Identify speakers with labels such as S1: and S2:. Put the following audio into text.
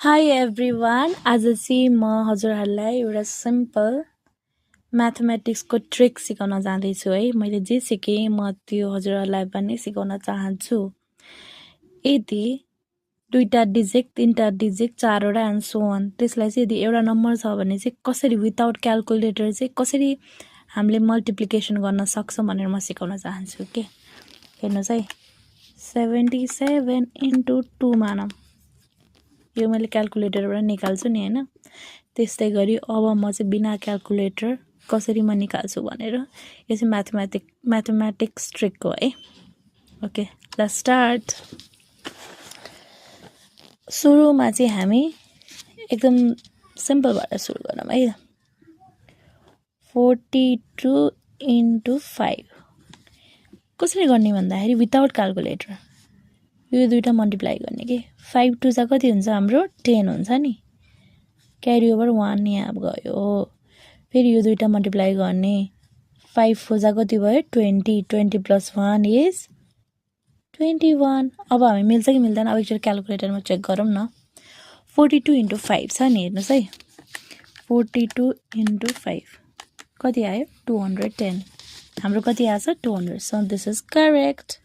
S1: High everyone, आज चाहिँ म हजुरहरूलाई एउटा सिम्पल म्याथमेटिक्सको ट्रिक सिकाउन जाँदैछु है। मैले जे सिकेँ म त्यो हजुरहरूलाई पनि सिकाउन चाहन्छु। यदि 2टा डिजिट 3टा डिजिट 4वटा एन्ड सो अन, त्यसलाई चाहिँ यदि एउटा नम्बर छ भने चाहिँ कसरी विदाउट क्यालकुलेटर चाहिँ कसरी हामीले मल्टिप्लिकेसन गर्न सक्छौँ भनेर म सिकाउन चाहन्छु के। हेर्नुहोस् है, 77 × 2 मानौँ। यो मैले क्यालकुलेटरबाट निकाल्छु नि हैन। त्यस्तै गरी अब म चाहिँ बिना क्यालकुलेटर कसरी म निकाल्छु भनेर यो चाहिँ म्याथमेटिक्स ट्रिक हो है। Okay, let's start. सुरुमा चाहिँ हामी एकदम सिम्पलबाट सुरु गरौँ है। 42 × 5 कसरी गर्ने भन्दाखेरि विदाउट क्यालकुलेटर यो दुईटा मल्टिप्लाई गर्ने के। 5 2 जा कति हुन्छ हाम्रो 10 हुन्छ नि। क्यारी ओभर 1 यहाँ गयो। फेरि यो दुईटा मल्टिप्लाई गर्ने 5 4 जा कति भयो 20 20 + 1 इज 21। अब हामी मिल्छ कि मिल्दैन अब एकचोटि क्यालकुलेटरमा चेक गरौँ न। 42 × 5 छ नि, हेर्नुहोस् है। 42 × 5 कति आयो 210। हाम्रो कति आछ 200। So this is correct.